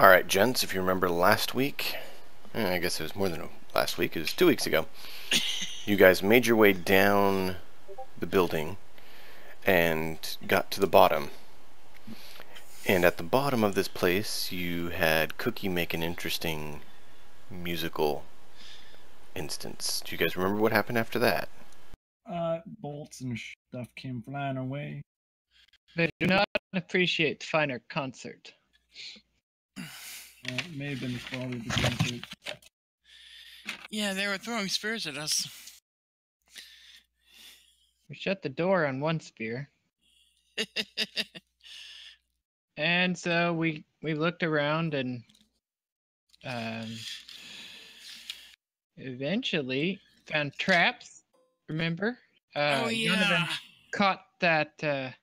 Alright, gents, if you remember last week, I guess it was more than last week, it was 2 weeks ago, you guys made your way down the building and got to the bottom. And at the bottom of this place, you had Cookie make an interesting musical instance. Do you guys remember what happened after that? Bolts and stuff came flying away. They do not appreciate the finer concert. It may have been the quality of the concert. Yeah, they were throwing spears at us. We shut the door on one spear. And so we looked around and eventually found traps. Remember? Oh yeah. Donovan caught that.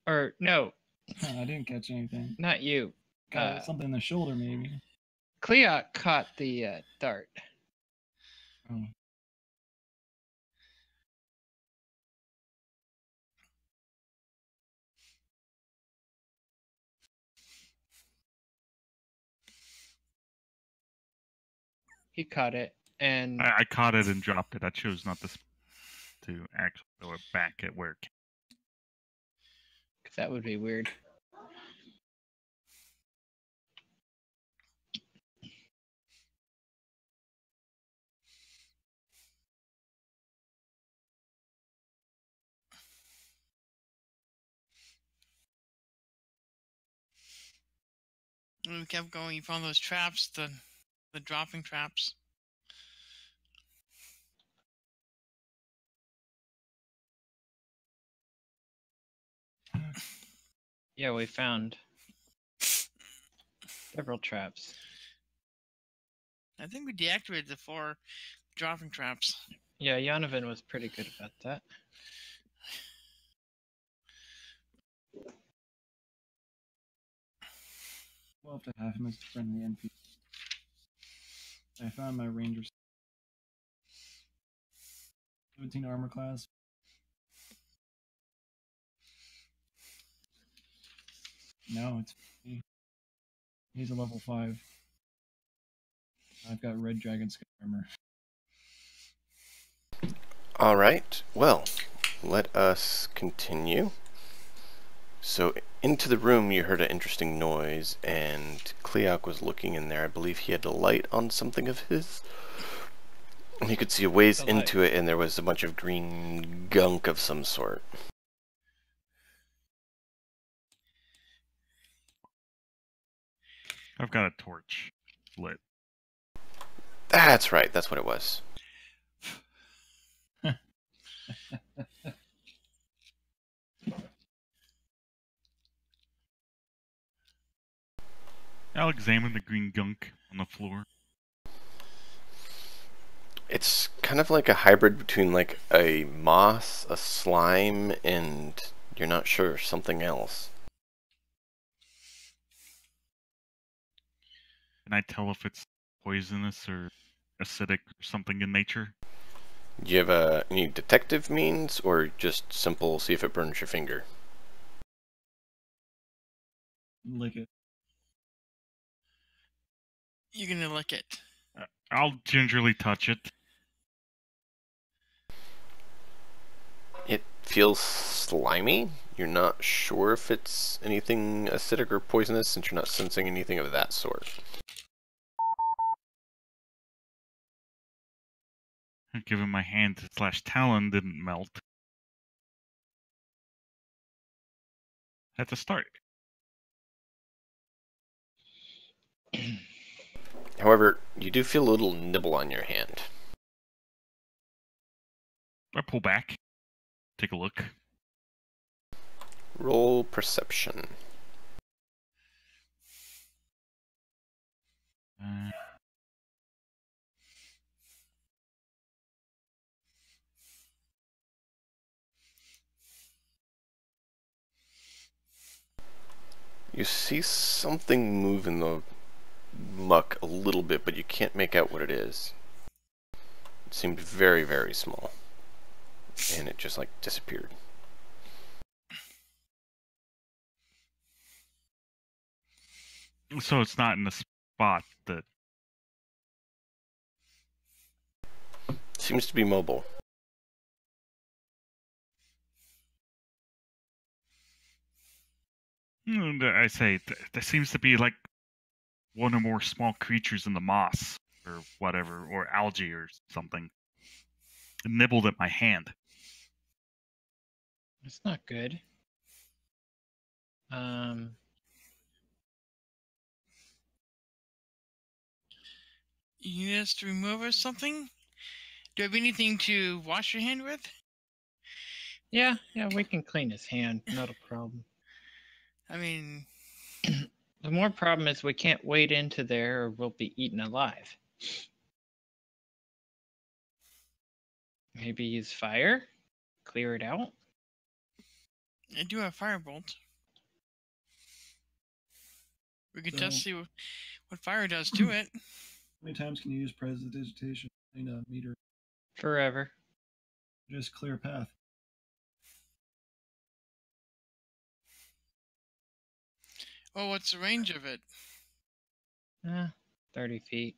Or no, I didn't catch anything. not you. Got something in the shoulder, maybe. Cleot caught the dart. Oh. He caught it, and I caught it and dropped it. I chose not to actually throw it back at where it came. because that would be weird. And we kept going. You found those traps, the dropping traps. Yeah, we found several traps. I think we deactivated the 4 dropping traps. Yeah, Donovan was pretty good about that. We'll have to have him as a friendly NPC. I found my ranger. 17 armor class. No, it's he's a level 5. I've got red dragon skin armor. Alright, well, let us continue. So, into the room you heard an interesting noise, and Cleoc was looking in there. I believe he had a light on something of his. And he could see a ways into it, and there was a bunch of green gunk of some sort. I've got a torch lit. That's right, that's what it was. I'll examine the green gunk on the floor. It's kind of like a hybrid between like a moss, a slime, and you're not sure, something else. Can I tell if it's poisonous or acidic or something in nature? Do you have any detective means, or just simple see if it burns your finger? Lick it. You're gonna lick it. I'll gingerly touch it. It feels slimy. You're not sure if it's anything acidic or poisonous since you're not sensing anything of that sort. Given my hand / talon didn't melt. That's a start. However, you do feel a little nibble on your hand. I pull back. Take a look. Roll perception. You see something move in the muck a little bit, but you can't make out what it is. It seemed very, very small. And it just like disappeared. So it's not in a spot that... Seems to be mobile. I say, there seems to be like one or more small creatures in the moss, or whatever, or algae or something. It nibbled at my hand. It's not good. You need us to remove or something? Do you have anything to wash your hand with? Yeah, we can clean his hand. Not a problem. I mean, The more problem is we can't wade into there or we'll be eaten alive. Maybe use fire? Clear it out? I do have firebolt. We could So- just see what fire does to it. How many times can you use prestidigitation in a meter? Forever. Just clear a path. Oh, what's the range of it? 30 feet.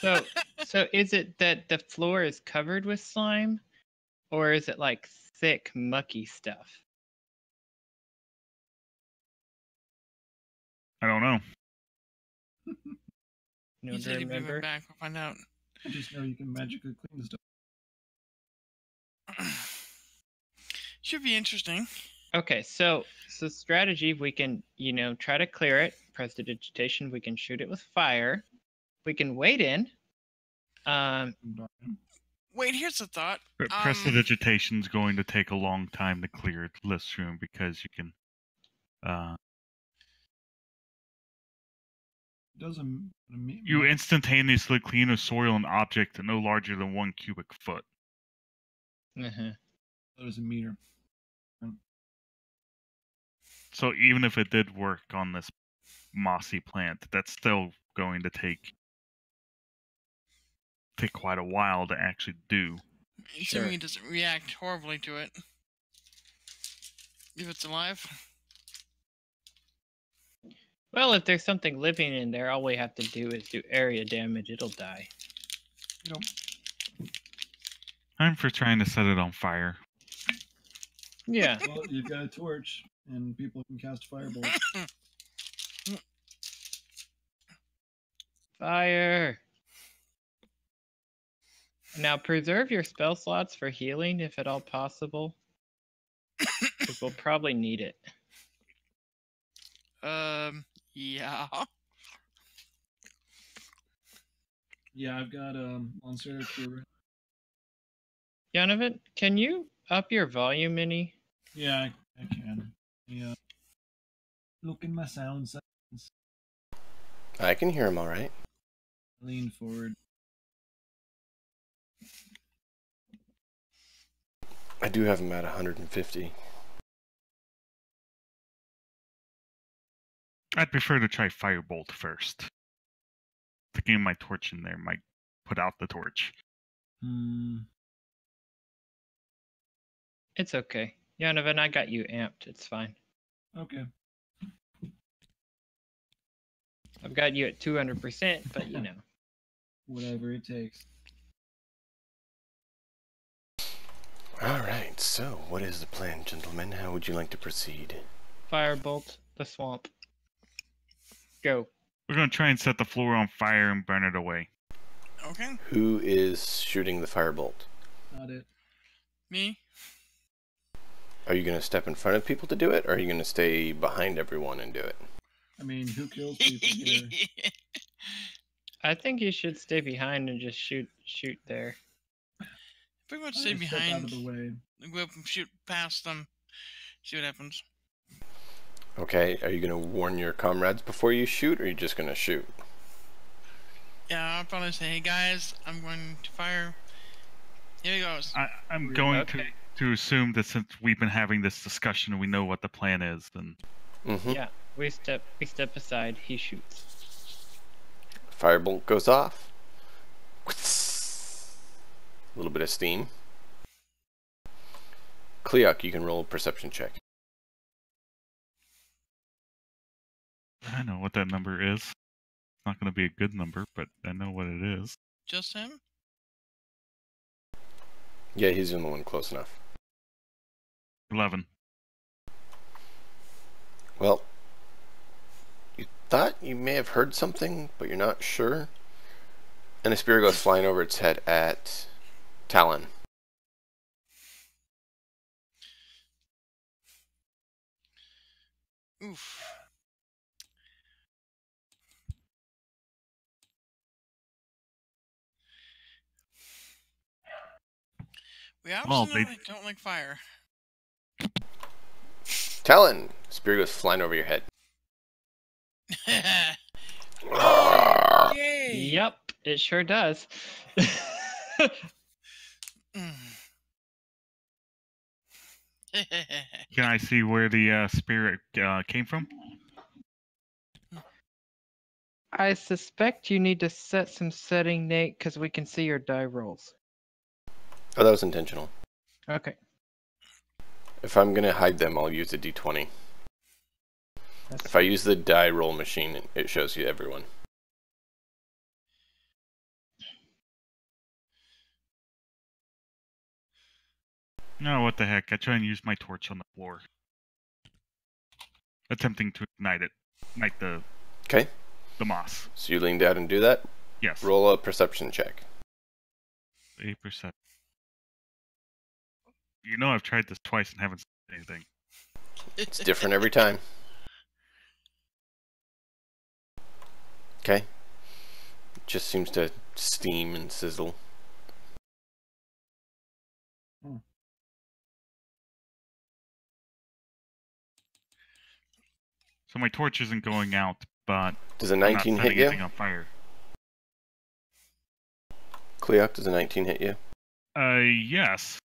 So is it that the floor is covered with slime? Or is it like thick, mucky stuff? I don't know. You He don't said he'd be right remember? back. We'll find out. I just know you can magically clean the stuff. Should be interesting. Okay, so strategy, we can, try to clear it. Prestidigitation, we can shoot it with fire. We can wait in. Wait, here's a thought. But prestidigitation's going to take a long time to clear this room because you can... Doesn't you instantaneously clean a soil and object no larger than 1 cubic foot. Uh-huh. That doesn't meter. So even if it did work on this mossy plant, that's still going to take quite a while to actually do. Assuming it doesn't react horribly to it. If it's alive. Well, if there's something living in there, all we have to do is do area damage. It'll die. You know, I'm for trying to set it on fire. Yeah. well, you've got a torch, and people can cast firebolt. Fire. Now preserve your spell slots for healing if at all possible. Because we'll probably need it. Yeah. Yeah, I've got Monster Cure. Yonovan, can you up your volume any? Yeah, I can. Yeah. Look in my sound settings. I can hear him all right. Lean forward. I do have him at 150. I'd prefer to try firebolt first. Sticking my torch in there might put out the torch. It's okay. Yonovan, I got you amped. It's fine. Okay. I've got you at 200%, but Whatever it takes. Alright, so what is the plan, gentlemen? How would you like to proceed? Firebolt the swamp. Go. We're going to try and set the floor on fire and burn it away. Okay. Who is shooting the firebolt? Not it. Me? Are you going to step in front of people to do it, or are you going to stay behind everyone and do it? I mean, who kills people here? I think you should stay behind and just shoot there. Pretty much I'll stay just step out of behind. the way. Go up and shoot past them. See what happens. Okay, are you going to warn your comrades before you shoot, or are you just going to shoot? Yeah, I'll probably say, hey guys, I'm going to fire. Here he goes. I'm going Okay. to assume that since we've been having this discussion and we know what the plan is, then... Mm-hmm. Yeah, we step aside. He shoots. Firebolt goes off. A little bit of steam. Cleok, you can roll a perception check. I know what that number is. It's not going to be a good number, but I know what it is. Just him? Yeah, he's the only one close enough. 11. Well, you thought you may have heard something, but you're not sure. And a spear goes flying over its head at Talon. Oof. We Well, absolutely don't like fire. Talon! Spear goes flying over your head. Oh, yay! Yep, it sure does. Mm. Can I see where the spirit came from? I suspect you need to set some setting, Nate, because we can see your die rolls. Oh, that was intentional. Okay. If I'm going to hide them, I'll use a d20. That's If I use the die roll machine, it shows you everyone. No, what the heck. I try and use my torch on the floor. Attempting to ignite it. Ignite the Okay, moss. so you lean down and do that. Yes. Roll a perception check. 8%. You know I've tried this twice and haven't seen anything. It's different every time. Okay. It just seems to steam and sizzle. So my torch isn't going out, but Does a I'm not 19 hit setting you? anything on fire. Cleoc, does a 19 hit you? Yes.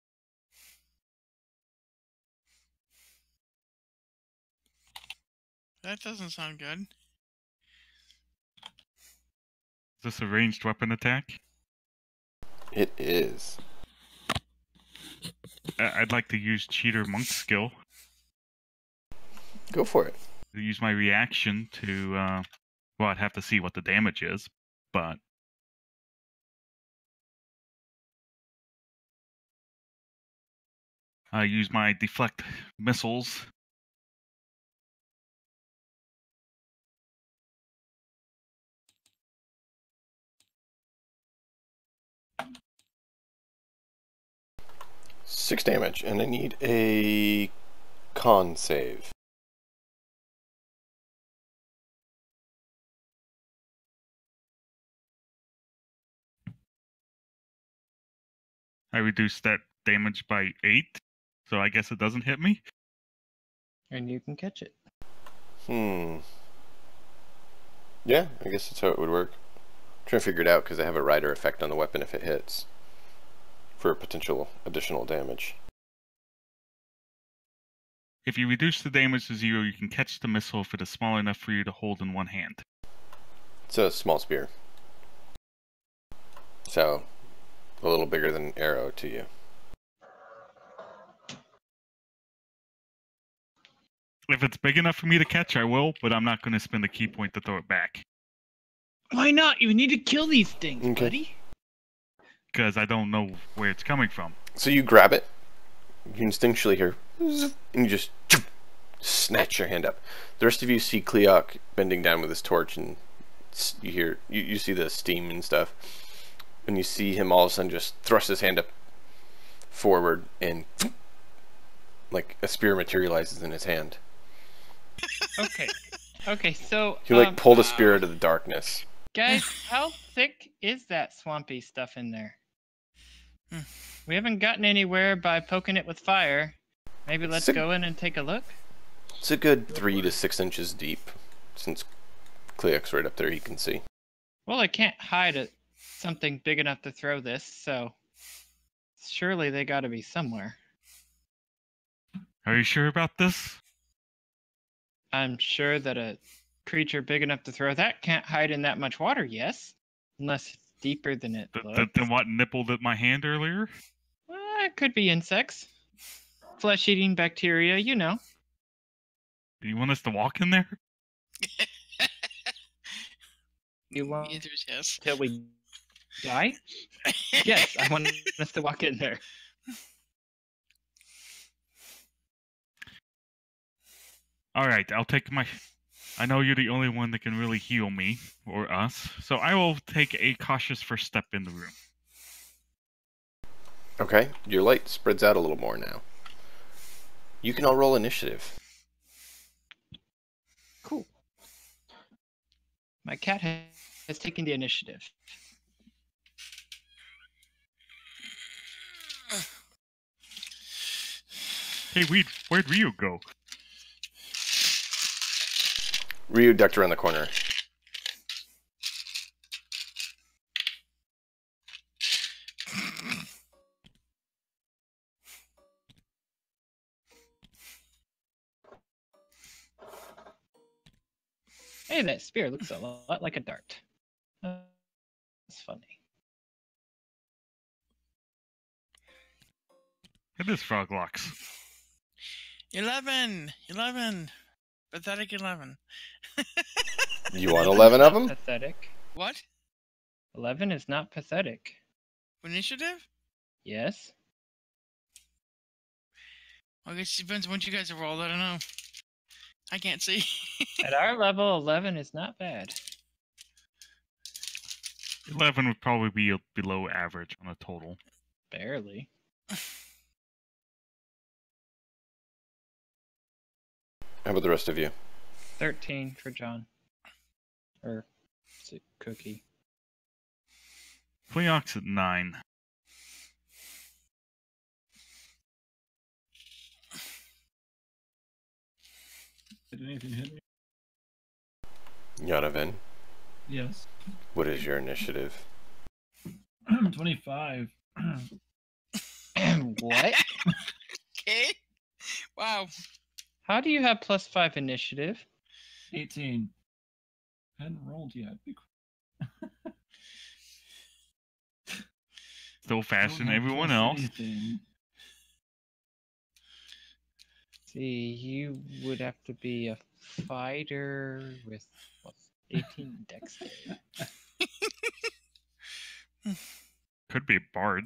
That doesn't sound good. Is this a ranged weapon attack? It is. I'd like to use Cheater Monk skill. Go for it. Use my reaction to, well, I'd have to see what the damage is, but... I use my deflect missiles. Six damage, and I need a con save. I reduce that damage by 8, so I guess it doesn't hit me. And you can catch it. Yeah, I guess that's how it would work. I'm trying to figure it out because I have a rider effect on the weapon if it hits. For potential additional damage. If you reduce the damage to 0, you can catch the missile if it is small enough for you to hold in one hand. It's a small spear. So, a little bigger than an arrow to you. If it's big enough for me to catch, I will, but I'm not going to spend a key point to throw it back. Why not? You need to kill these things, Okay. buddy. Because I don't know where it's coming from. So you grab it, you instinctually hear, and you just snatch your hand up. The rest of you see Cleoc bending down with his torch, and you hear, you see the steam and stuff. And you see him all of a sudden just thrust his hand up forward, and like a spear materializes in his hand. Okay. Okay, so He like pulled a spear out of the darkness. guys, how thick is that swampy stuff in there? We haven't gotten anywhere by poking it with fire. Maybe let's go in and take a look. It's a good 3 to 6 inches deep. Since Cleoc's right up there, he can see. Well, I can't hide something big enough to throw this, so surely they got to be somewhere. Are you sure about this? I'm sure that a creature big enough to throw that can't hide in that much water, yes? Unless it's deeper than it looks. Than what nippled at my hand earlier? It could be insects. Flesh-eating bacteria, you know. Do you want us to walk in there? You want The answer is yes. till we die? Yes, I want us to walk in there. All right, I'll take my. I know you're the only one that can really heal me or us, so I will take a cautious first step in the room. Okay, your light spreads out a little more now. You can all roll initiative. Cool. My cat has taken the initiative. Hey, where'd Ryu go? Ryu ducked around the corner. Hey, that spear looks a lot like a dart. That's funny. It is Froglocks. 11. Pathetic 11. You want 11 of them? Pathetic. What? 11 is not pathetic. Initiative? Yes. I guess it depends on what you guys have rolled. I don't know. I can't see. At our level, 11 is not bad. 11 would probably be below average on a total. Barely. How about the rest of you? 13 for John. Or is it Cookie? Fleox at 9. Did anything hit me? Yonovan, Yes. what is your initiative? 25. What? Okay. Wow. How do you have +5 initiative? 18. Hadn't rolled yet. Still faster than Don't have everyone plus else. anything. See, you would have to be a fighter with what, 18 dex. Could be a bard.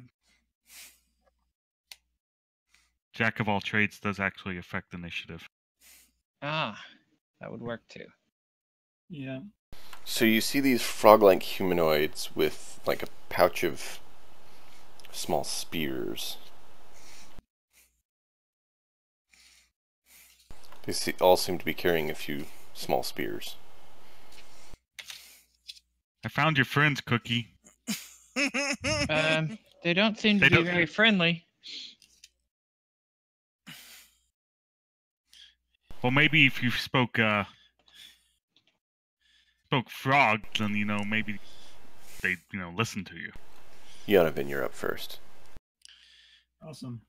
Jack of all trades does actually affect initiative. Ah, that would work too. Yeah. So you see these frog-like humanoids with like a pouch of small spears. They all seem to be carrying a few small spears. I found your friends, Cookie. They don't seem to They be don't- very friendly. Well, maybe if you spoke frog, then maybe they listen to you. Yonovan, you're up first. Awesome.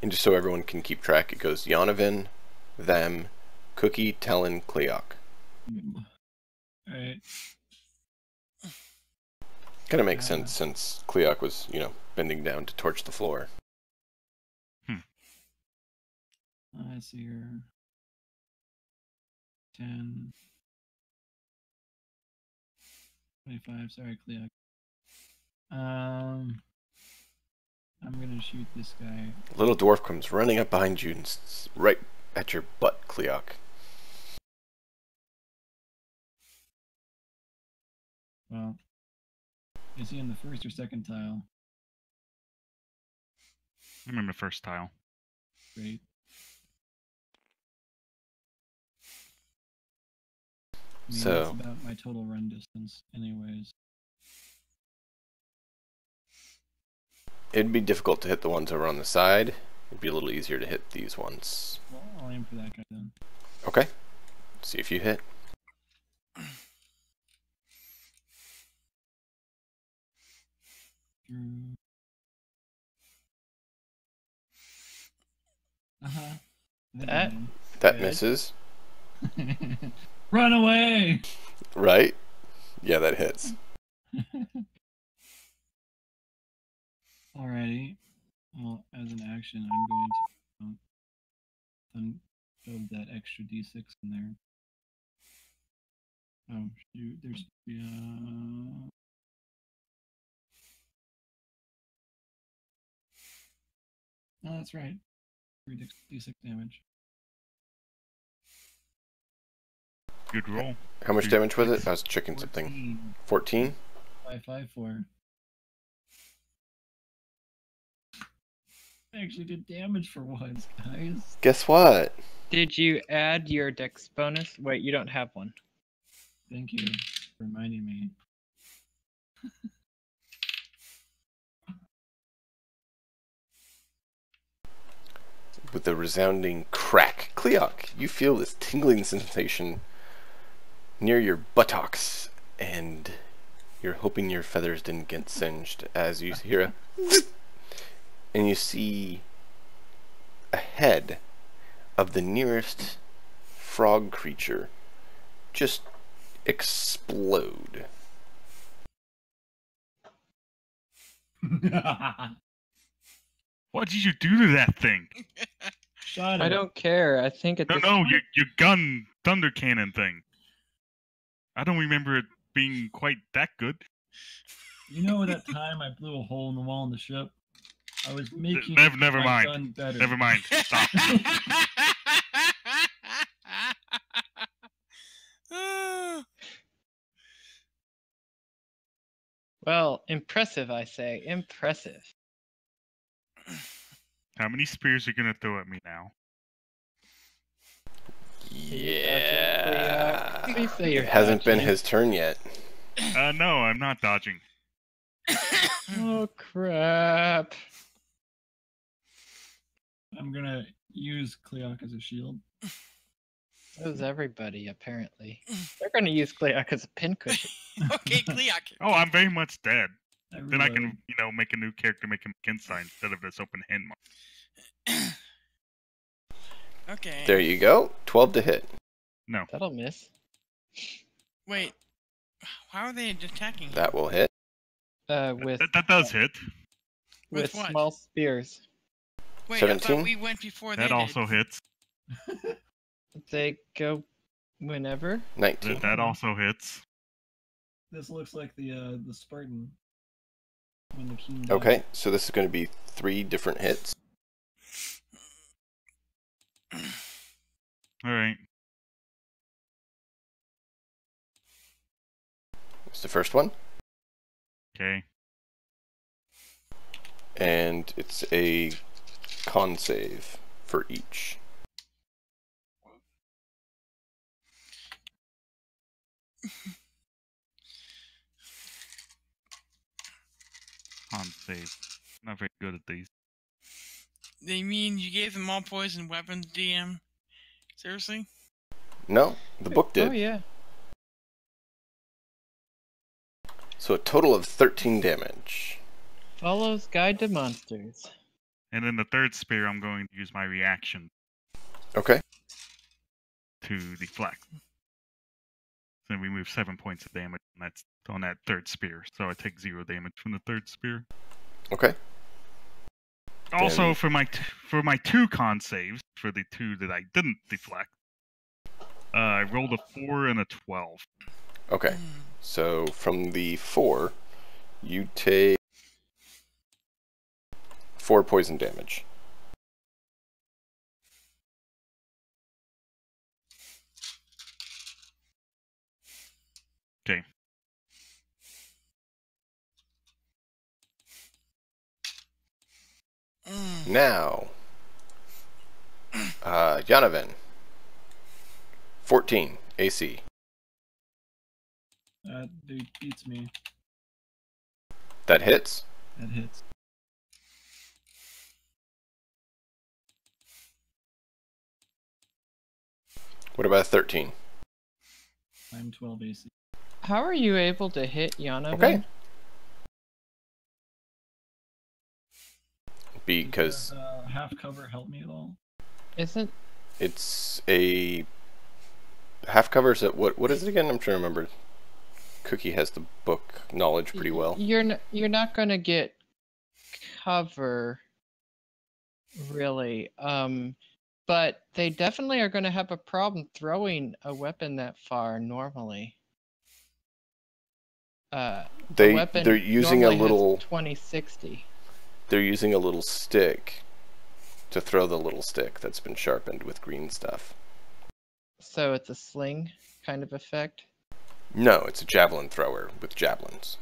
And just so everyone can keep track, it goes Yonovan, them, Cookie, Talon, Cleoc. Alright. Kind of makes sense since Cleoc was, bending down to torch the floor. I see here. 10. 25. Sorry, Cleo. I'm gonna shoot this guy. Little dwarf comes running up behind you and right at your butt, Cleoc. Well, is he in the first or second tile? I'm in the first tile. Great. I mean, So- that's about my total run distance, anyways. It'd be difficult to hit the ones over on the side. It'd be a little easier to hit these ones. Well, I'll aim for that guy then. Okay. See if you hit. Through. Uh-huh. That- That Good. misses. Run away! Right? Yeah, that hits. Alrighty. Well, as an action, I'm going to shove that extra d6 in there. Oh shoot, there's no, that's right. 3d6 damage. Good roll. How much damage was it? I was checking something. 14? 554. I actually did damage for once, guys. Guess what? Did you add your dex bonus? Wait, you don't have one. Thank you for reminding me. With a resounding crack, Cleok, you feel this tingling sensation near your buttocks, and you're hoping your feathers didn't get singed as you hear a and you see a head of the nearest frog creature just explode. What did you do to that thing? Shot I it. don't care. I think at this No, point, your gun thunder cannon thing. I don't remember it being quite that good. You know that time I blew a hole in the wall in the ship? I was making Never my mind. gun better. Never mind. Stop. well, impressive, I say. Impressive. How many spears are you gonna throw at me now? Yeah. Please say you're It hasn't been dodging. his turn yet. No, I'm not dodging. Oh, crap. I'm gonna use Cleok as a shield. That was everybody, apparently. They're going to use Cleok as a pincushion. Okay, Cleok. Oh, I'm very much dead. I Then I reload. can, make a new character, make him Kinsai instead of this open hand mark. Okay. There you go. 12 to hit. No. That'll miss. Wait. How are they attacking? That will hit. With That does hit. with what? small spears. Wait, I 17? thought we went before That they also did. hits. They go whenever. 19. That also hits. This looks like the Spartan. When the king died. Okay, so this is going to be 3 different hits. Alright. It's the first one, Okay. and it's a con save for each. On save. Not very good at these. They mean you gave them all poison weapons, DM? Seriously? No, the book did. Oh, yeah. So a total of 13 damage. Follows Guide to Monsters. And then the third spear, I'm going to use my reaction Okay. to deflect. So we move 7 points of damage, and that's on that third spear. So I take 0 damage from the third spear. Okay. Also, Then- for my 2 con saves, for the 2 that I didn't deflect, I rolled a 4 and a 12. Okay. So from the 4, you take 4 poison damage. Okay. Now, Janovan. 14 AC. That dude beats me. That hits. That hits. What about 13? I'm 12 AC. How are you able to hit Yana? Okay. Because Does, half cover help me at all? Isn't it's a half covers at what is it again? I'm trying to remember. Cookie has the book knowledge pretty well. You're not gonna get cover, really. But they definitely are going to have a problem throwing a weapon that far normally. A weapon they're using a normally has little 2060. they're using a little stick to throw the little stick that's been sharpened with green stuff. So it's a sling kind of effect. No, it's a javelin thrower with javelins.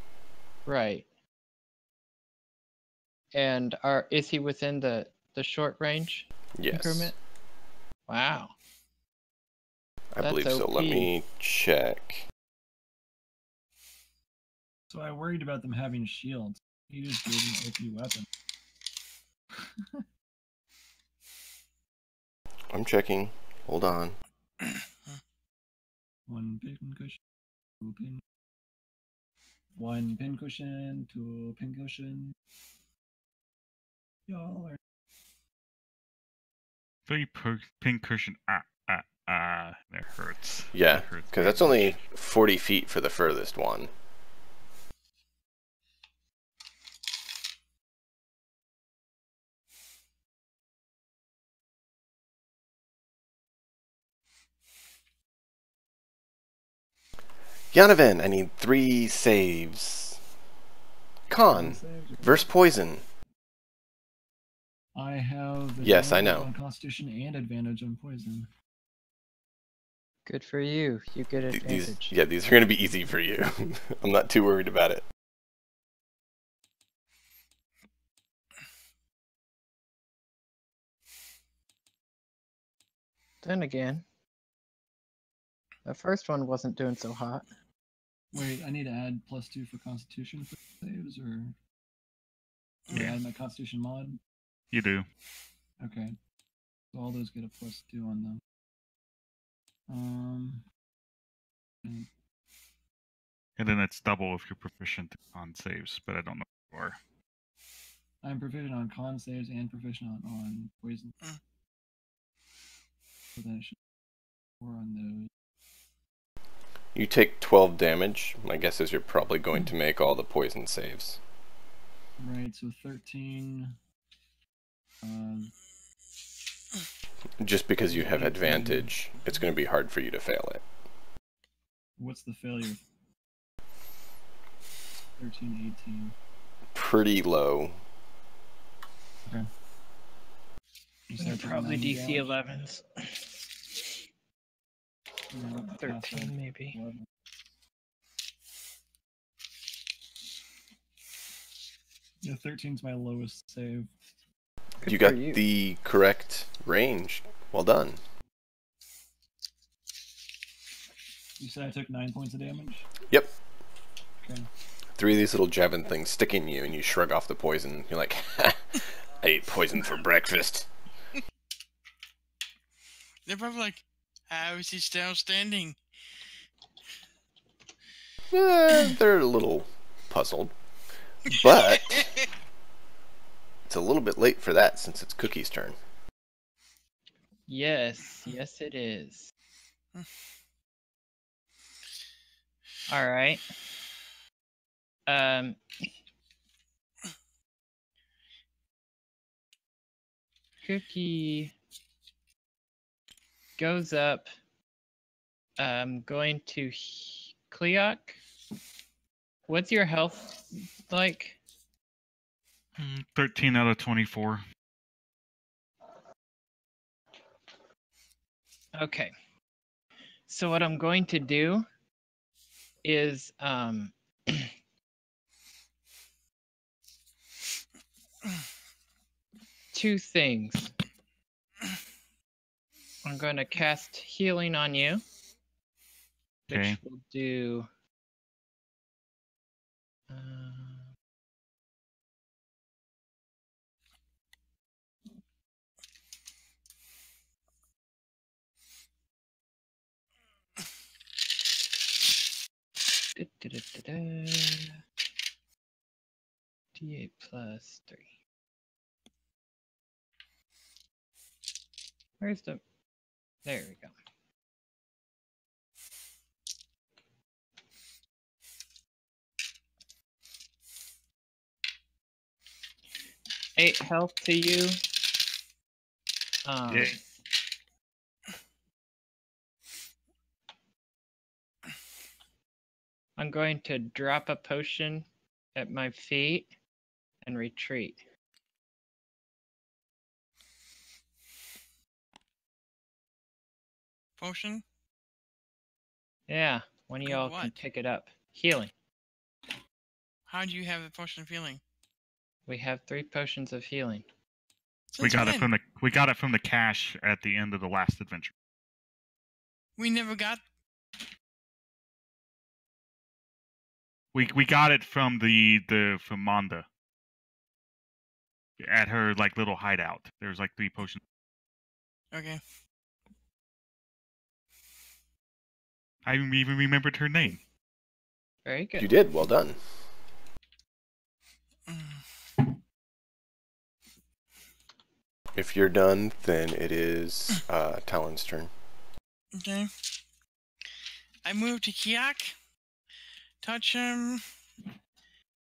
Right. And is he within the short range Yes. increment? Wow. I That's believe so. OP. Let me check. So I worried about them having shields. He just gave an OP weapon. I'm checking. Hold on. One pin cushion, two pin. One pin cushion, two pin cushion. Y'all are. 3 pin cushion. That hurts. Yeah, That hurts because very that's only much. 40 feet for the furthest one. Yanovan, I need 3 saves. Con versus poison. I have Yes, I advantage know. on Constitution and advantage on Poison. Good for you. You get advantage. These are going to be easy for you. I'm not too worried about it. Then again, the first one wasn't doing so hot. Wait, I need to add +2 for Constitution for saves, or do I add my Constitution mod? You do. Okay, so all those get a +2 on them. And And then it's double if you're proficient on saves, but I don't know if you are. I'm proficient on con saves and proficient on poison. So then it should be 4 on those. You take 12 damage. My guess is you're probably going to make all the poison saves. Right, so 13. Just because you have 18. advantage, it's going to be hard for you to fail it. What's the failure? 13, 18. Pretty low. Okay. You said They're probably 9 DC damage? 11s. Yeah, past that, 13 maybe. 11. Yeah, 13's my lowest save. Good You for got you. the correct range. Well done. You said I took 9 points of damage? Yep. Okay. 3 of these little javelin things stick in you, and you shrug off the poison. You're like, ha, I ate poison for breakfast. They're probably like, how is he still standing? They're a little puzzled. But it's a little bit late for that since it's Cookie's turn. Yes, yes it is. All right. Cookie goes up. Going to Cleok. What's your health like? 13 out of 24. Okay. So what I'm going to do is two things. I'm going to cast healing on you, Okay. which will do D8 plus 3. Where's the... There we go. Eight health to you. Yay. I'm going to drop a potion at my feet and retreat. Potion? Yeah, one of y'all can what? pick it up. Healing. How do you have a potion of healing? We have 3 potions of healing. We Since got it when? from the cache at the end of the last adventure. We never got. We got it from from Manda. At her like little hideout. There's like 3 potions. Okay. I even remembered her name. Very good. You did. Well done. If you're done, then it is Talon's turn. Okay. I move to Kiak, touch him,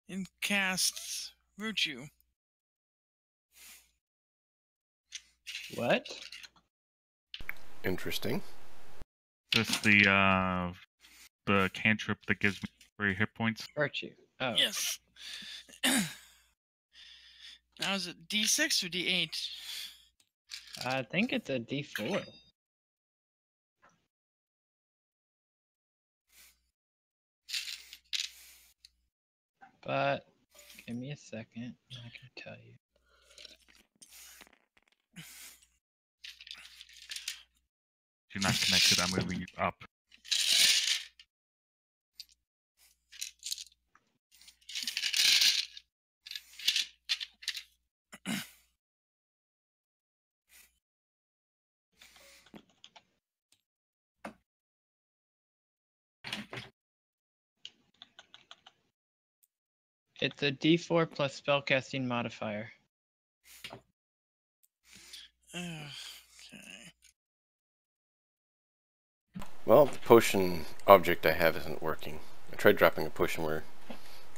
and cast Virtue. What? Interesting. Just the cantrip that gives me 3 hit points. Virtue. Oh. Yes. Now is it D6 or D8? I think it's a D4. But give me a second. I can tell you. If you're not connected, I'm moving you up. It's a D4 plus spellcasting modifier. Okay. Well, the potion object I have isn't working. I tried dropping a potion where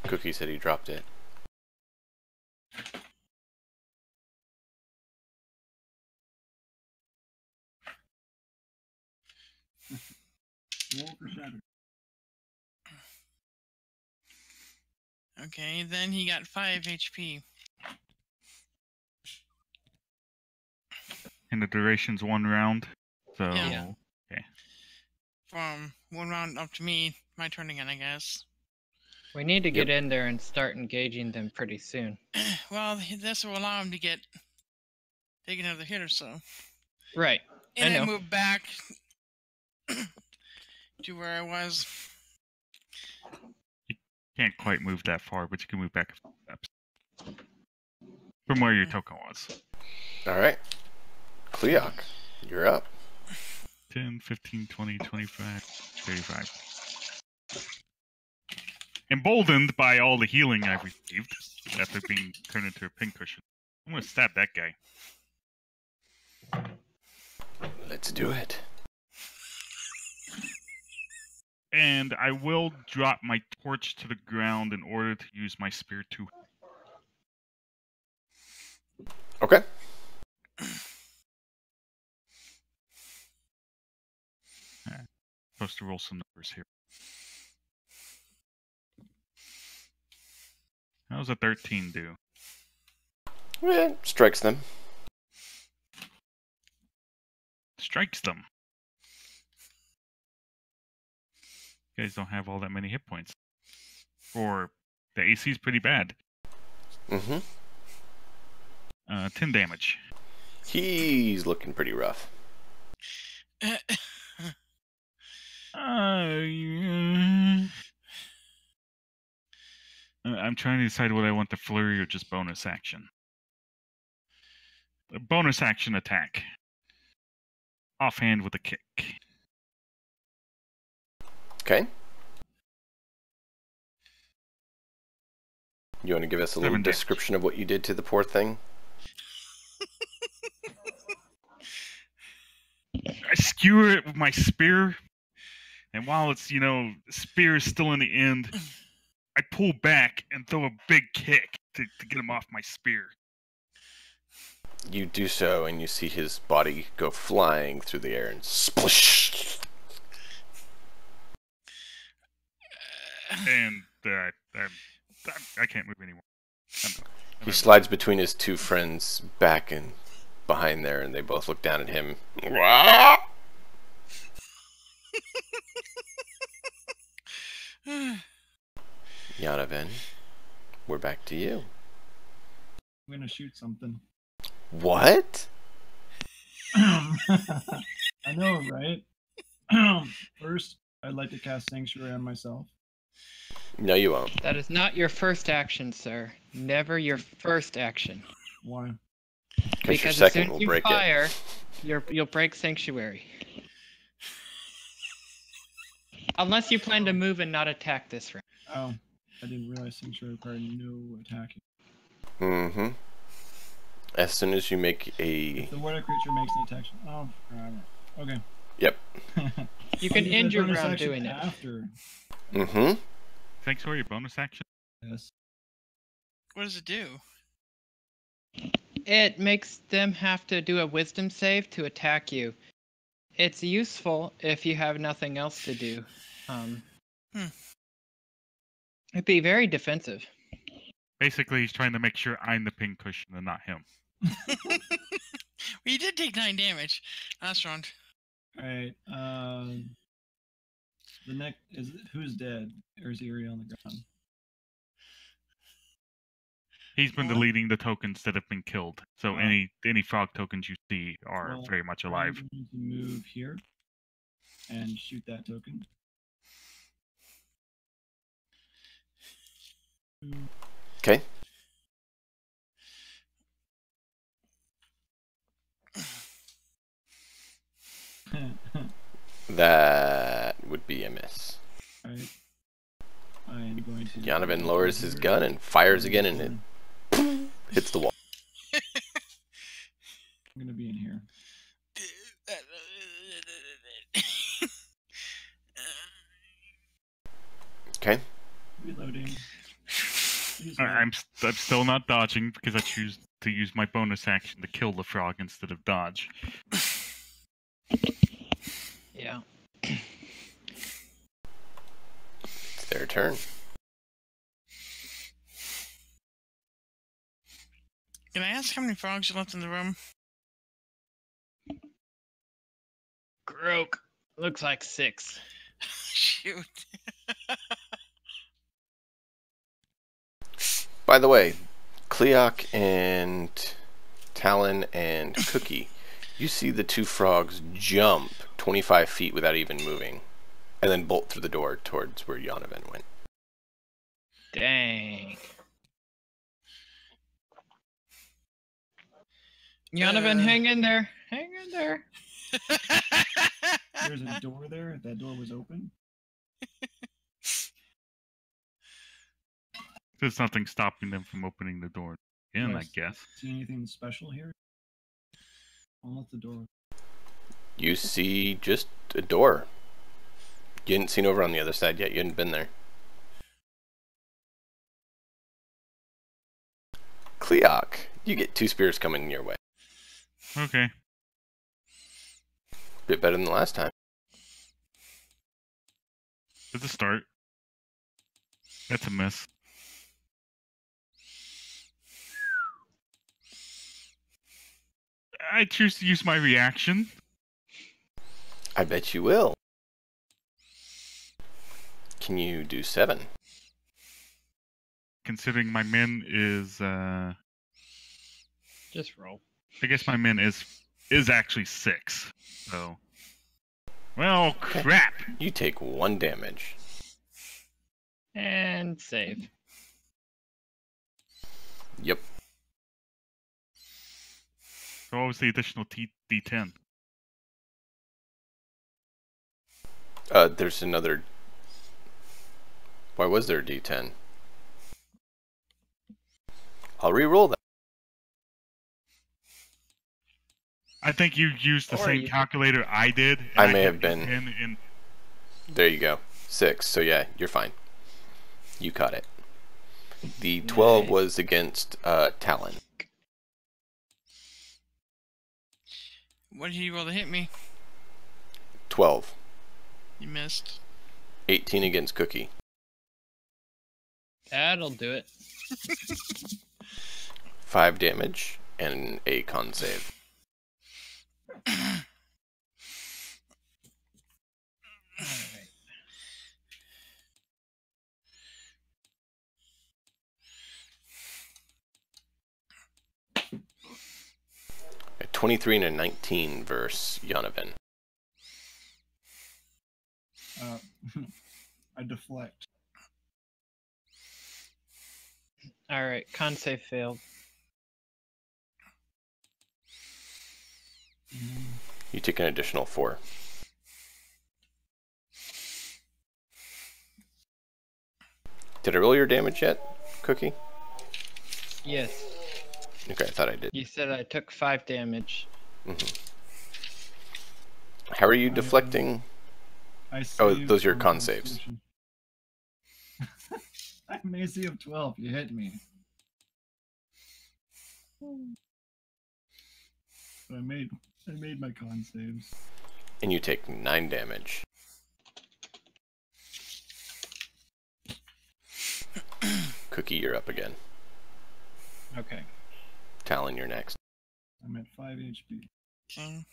Cookie said he dropped it. Roll for shatter. Okay, then he got 5 HP. And the duration's 1 round. So Yeah. okay. From 1 round up to me, my turn again, I guess. We need to get in there and start engaging them pretty soon. Well, this will allow him to take another hit or so. Right. And I I know. move back to where I was. Can't quite move that far, but you can move back a few steps. From where your token was. Alright. Cleoc, you're up. 10, 15, 20, 25, 35. Emboldened by all the healing I've received after being turned into a pincushion, I'm gonna stab that guy. Let's do it. And I will drop my torch to the ground in order to use my spear to. Okay. Supposed to roll some numbers here. How's a 13 do? Strikes them. Strikes them. You guys don't have all that many hit points. Or the AC is pretty bad. Mm-hmm. 10 damage. He's looking pretty rough. I'm trying to decide whether I want the flurry or just bonus action. A bonus action attack. Offhand with a kick. Okay. You want to give us a little 7 damage. description of what you did to the poor thing? I skewer it with my spear, and while it's, spear is still in the end, I pull back and throw a big kick to get him off my spear. You do so, and you see his body go flying through the air and splish. And I can't move anymore. He slides between his two friends back and behind there, and they both look down at him. Yanaven, we're back to you. I'm gonna shoot something. What? I know, right? First, I'd like to cast Sanctuary on myself. No, you won't. That is not your first action, sir. Never your first action. Why? Because your as second soon as will you break fire, it. you'll break Sanctuary. Unless you plan to move and not attack this round. Oh, I didn't realize Sanctuary required no attacking. Mm-hmm. As soon as you make If a... the water creature makes an attack. Oh, okay. Yep. You can Use end my your bonus round action doing it. after. Mm-hmm. Thanks for your bonus action. Yes. What does it do? It makes them have to do a wisdom save to attack you. It's useful if you have nothing else to do. It'd be very defensive. Basically, he's trying to make sure I'm the pincushion and not him. Well, you did take 9 damage last round. Alright, the next is who's dead? Or is Eerie on the ground? He's been What? deleting the tokens that have been killed. So Oh. any frog tokens you see are Well, very much alive. I'm going to move here and shoot that token. Okay. That would be a miss. Alright. I am going to... Yanaven lowers his gun and fires again, and it hits the wall. I'm going to be in here. Okay. Reloading. Please I'm still not dodging because I choose to use my bonus action to kill the frog instead of dodge. Yeah. It's their turn. Can I ask how many frogs are left in the room? Croak. Looks like 6. Shoot. By the way, Cleoc and Talon and Cookie, you see the two frogs jump 25 feet without even moving, and then bolt through the door towards where Yanaven went. Dang. Yanaven, hang in there. Hang in there. There's a door there. That door was open. There's nothing stopping them from opening the door in, I Yes. guess. See anything special here? Almost the door. You see just a door. You hadn't seen over on the other side yet. You hadn't been there. Cleoc, you get 2 spears coming your way. Okay. Bit better than the last time. It's a start. That's a miss. I choose to use my reaction. I bet you will. Can you do 7? Considering my min is, Just roll. I guess my min is actually 6. So, well, crap. You take 1 damage. And save. Yep. So what was the additional D10? There's another... Why was there a D10? I'll re-roll that. I think you used the Or same you- calculator I did. and I may hit have been. D10 in- There you go. 6. So yeah, you're fine. You caught it. The 12 Nice. was against Talon. What did you roll to hit me? 12. You missed. 18 against Cookie. That'll do it. 5 damage and a con save. Alright. A 23 and a 19 versus Yonovan. I deflect. Alright, con save failed. You take an additional 4. Did I roll your damage yet, Cookie? Yes. Okay, I thought I did. You said I took 5 damage. How are you deflecting? Oh, those are your con saves. I have an AC of 12. You hit me. But I made my con saves. And you take 9 damage. Cookie, you're up again. Okay. Talon, you're next. I'm at 5 HP. Okay.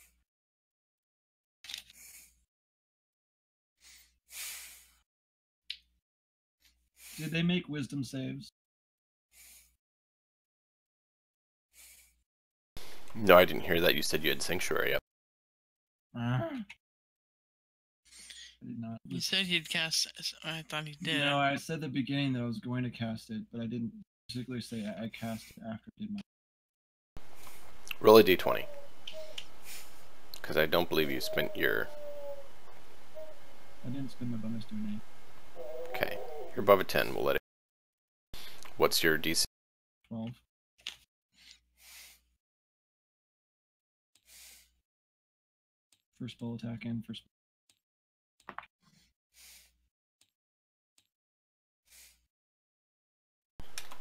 Did they make wisdom saves? No, I didn't hear that. You said you had Sanctuary up. I did not. You said he'd cast. I thought he did. No, I said at the beginning that I was going to cast it, but I didn't particularly say I cast it after I did my. Roll a d20. Because I don't believe you spent your... I didn't spend my bonus doing anything. Okay. You're above a 10. We'll let it... What's your DC? 12. First spell attack and first.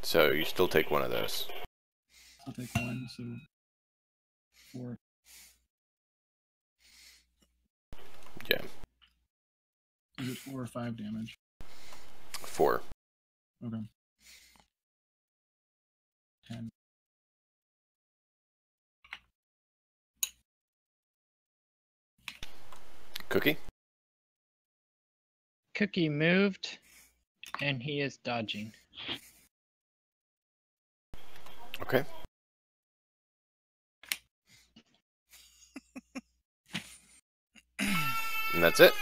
So you still take one of those. I'll take 1, so 4. Yeah. Is it 4 or 5 damage? 4. Okay. 10. Cookie? Cookie moved, and he is dodging. Okay. And that's it.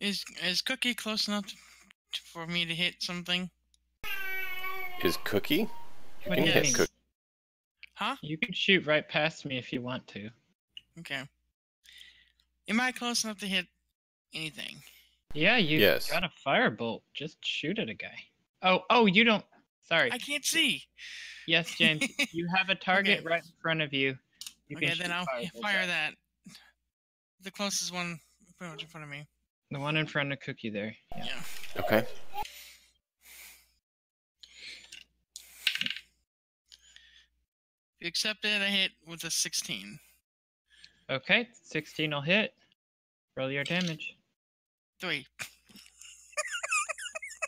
Is Cookie close enough for me to hit something? Is Cookie? You What can do you hit mean? Cookie. Huh? You can shoot right past me if you want to. Okay. Am I close enough to hit anything? Yeah, you Yes. got a firebolt. Just shoot at a guy. Oh, you don't. Sorry. I can't see. Yes, James, you have a target Okay. right in front of you. You Okay, can then shoot I'll firebolts fire at. that. The closest one pretty much in front of me. The one in front of Cookie there. Yeah. Yeah. Okay. If you accept it, I hit with a 16. Okay, 16 will hit. Roll your damage. 3.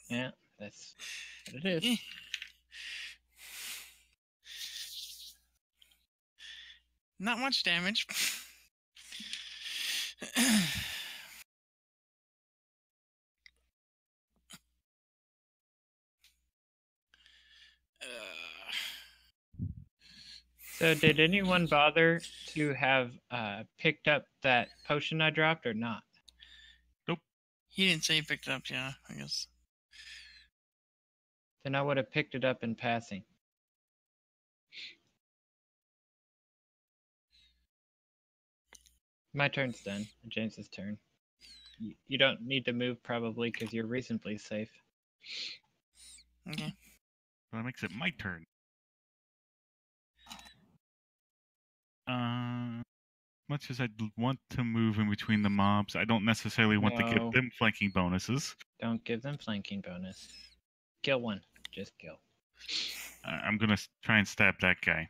Yeah, that's what it Eh. is. Not much damage. So did anyone bother to have picked up that potion I dropped or not? He didn't say he picked it up, yeah, I guess. Then I would have picked it up in passing. My turn's done. James's turn. You don't need to move probably because you're reasonably safe. Okay. So that makes it my turn. Much as I'd want to move in between the mobs, I don't necessarily want to No. give them flanking bonuses. Don't give them flanking bonus. Kill one. Just kill. I'm gonna try and stab that guy.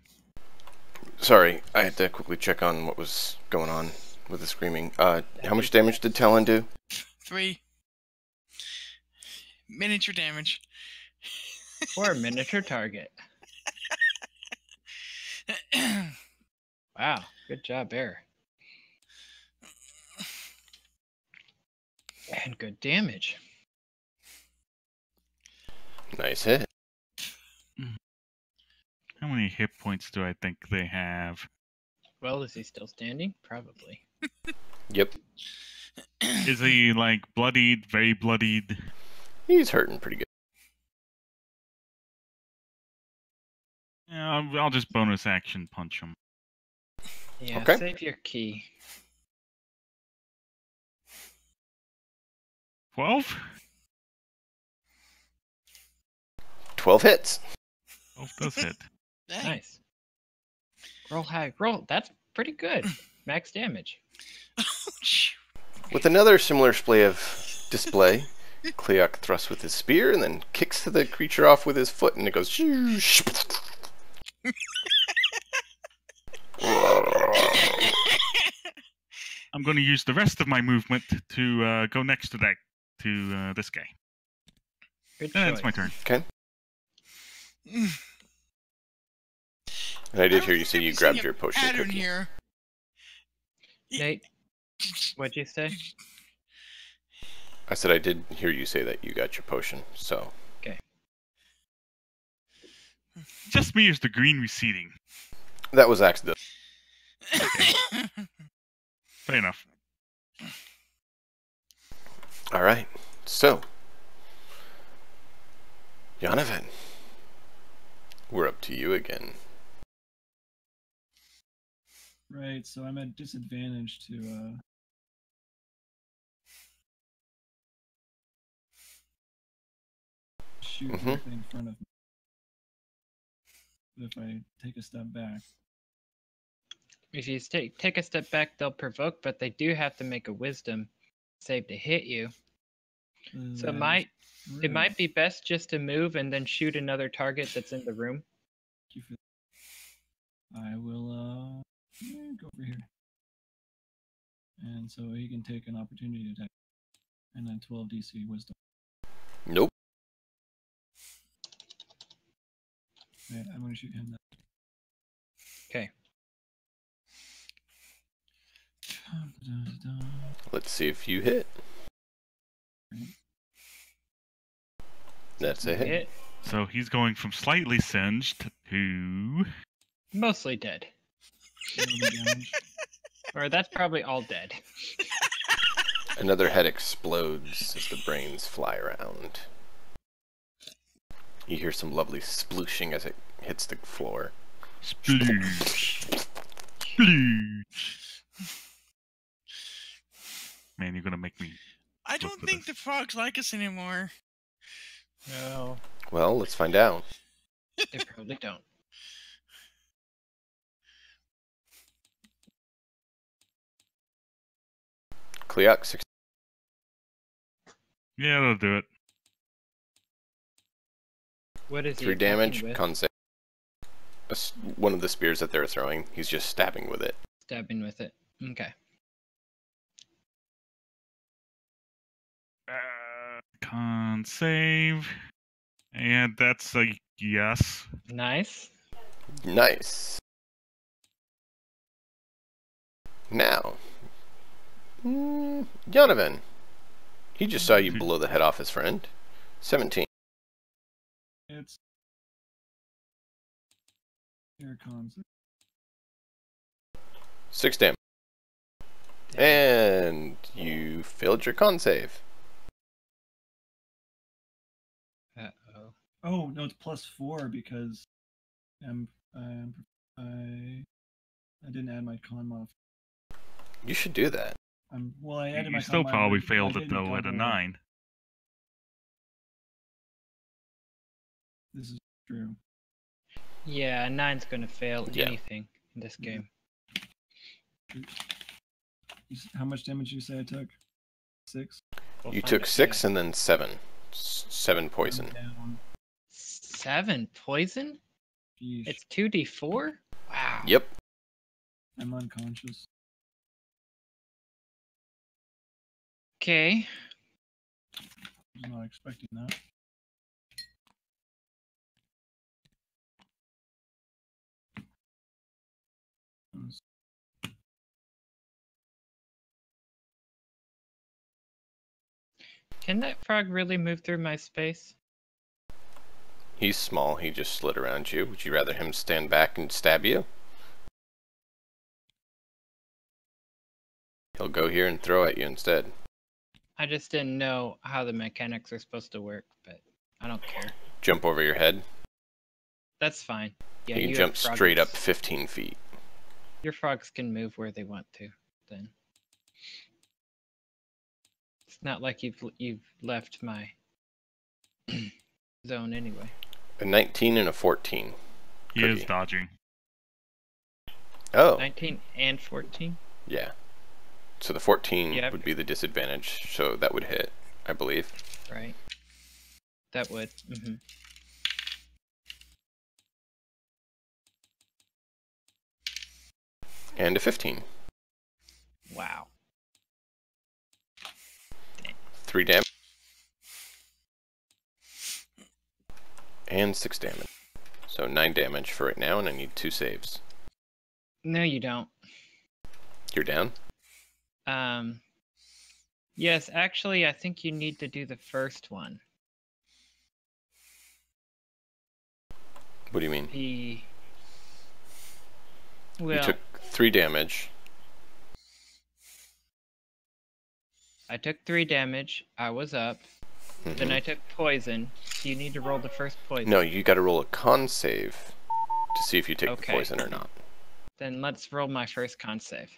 Sorry, I had to quickly check on what was going on. with the screaming. How much damage did Talon do? 3. Miniature damage. Or a miniature target. Wow, good job, Bear. And good damage. Nice hit. How many hit points do I think they have? Well, is he still standing? Probably. Yep. Is he like bloodied, very bloodied? He's hurting pretty good. Yeah, I'll just bonus action punch him. Yeah, Okay. save your key. 12? 12 hits. 12 does hit. Dang. Nice. Roll high. Roll. That's pretty good. Max damage. With another similar display, Cleoc thrusts with his spear and then kicks the creature off with his foot, and it goes. I'm going to use the rest of my movement to go next to this guy. Good It's my choice. turn. Okay. And I did hear you say you grabbed your potion Pattern cookie. here. Nate, what'd you say? I said I did hear you say that you got your potion, so. Just me as the green receding. That was accidental. Fair enough. Alright, so. Jonathan. We're up to you again. Right, so I'm at disadvantage to shoot directly in front of me. But if I take a step back, If you take a step back, they'll provoke, but they do have to make a wisdom save to hit you. So that it is might rude. be best just to move and then shoot another target that's in the room. Thank you for that. I will go over here. And so he can take an opportunity attack. And then 12 DC wisdom. Nope. Right, I'm gonna shoot him then. Okay. Let's see if you hit. That's a hit. Hit. So he's going from slightly singed to... Mostly dead. 11 damage. Or that's probably all dead. Another head explodes as the brains fly around. You hear some lovely splooshing as it hits the floor. Sploosh. Sploosh. Man, you're gonna make me... I don't for think the frogs like us anymore. No, Well, let's find out. they probably don't. Cleoc, 6. Yeah, that'll do it. What is he 3 attacking damage, with? con save. One of the spears that they're throwing. He's just stabbing with it. Stabbing with it. Okay. Con save. And that's a yes. Nice. Nice. Now, Donovan. He just saw you blow the head off his friend. 17. It's here it comes. 6 damage. And you failed your con save. Uh-oh. Oh no, it's +4 because I didn't add my con mod. You should do that. Well, I added my You still con mod, probably but I failed it didn't though at a double- 9. This is true. Yeah, a 9's gonna fail Yeah. anything in this game. How much damage did you say I took? 6. We'll You find took out 6 soon. and then 7. 7 poison. I'm down. 7 poison? Yeesh. It's 2d4? Wow. Yep. I'm unconscious. Okay. I'm not expecting that. Can that frog really move through my space? He's small. He just slid around you. Would you rather him stand back and stab you? He'll go here and throw at you instead. I just didn't know how the mechanics are supposed to work, but I don't care. Jump over your head. That's fine. Yeah, He can you jump have straight up frogs. 15 feet. Your frogs can move where they want to, then. It's not like you've left my zone anyway. A 19 and a 14. He is Cookie. dodging. Oh, 19 and 14? yeah. So the 14 Yeah. would be the disadvantage, so that would hit, I believe. Right. That would. Mm-hmm. And a 15. Wow. 3 damage. And 6 damage. So 9 damage for right now, and I need 2 saves. No, you don't. You're down? Yes, actually, I think you need to do the first one. What do you mean? The... You Well, took 3 damage. I took 3 damage. I was up. Then I took poison. So you need to roll the first poison. No, you gotta roll a con save to see if you take the Okay. poison or not. Then let's roll my first con save.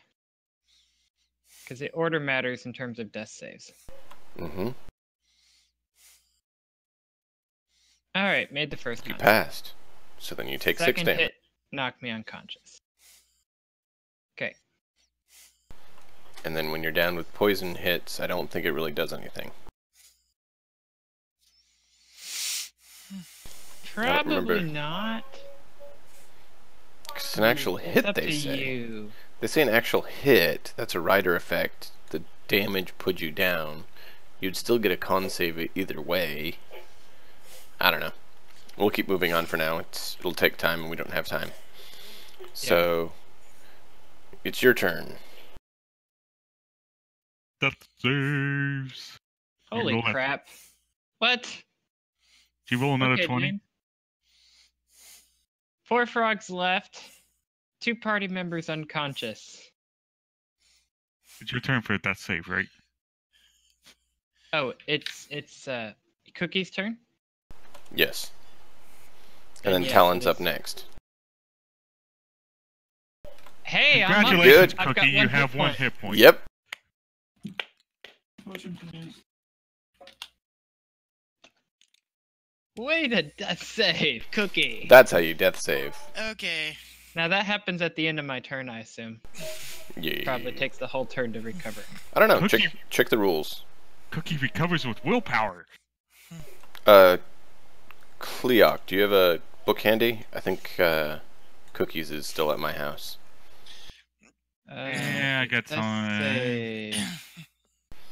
Because the order matters in terms of death saves. Mm-hmm. Alright, made the first You con passed. So then you take 6 Second damage. hit knocked me unconscious. Okay. And then when you're down with poison hits, I don't think it really does anything. don't remember. Probably not. It's an actual It's hit, up they to say. you. They say an actual hit. That's a rider effect. The damage put you down. You'd still get a con save either way. I don't know. We'll keep moving on for now. It'll take time, and we don't have time. So, it's your turn. Death saves. You Holy roll a- crap. What? Do you roll another Okay, 20? dude. 4 frogs left. 2 party members unconscious. It's your turn for a death save, right? Oh, it's Cookie's turn? Yes. And then yeah, Talon's it up is. next. Hey, I'm up. Congratulations, Good. I've got Cookie. You one have hit one point. hit point. Yep. Potion, please. Way to death save, Cookie. That's how you death save. Okay. Now that happens at the end of my turn, I assume. Yeah. Probably takes the whole turn to recover. I don't know. Cookie- Check the rules. Cookie recovers with willpower. Cleoc, do you have a book handy? I think Cookies is still at my house. Yeah, I got Let's some. say...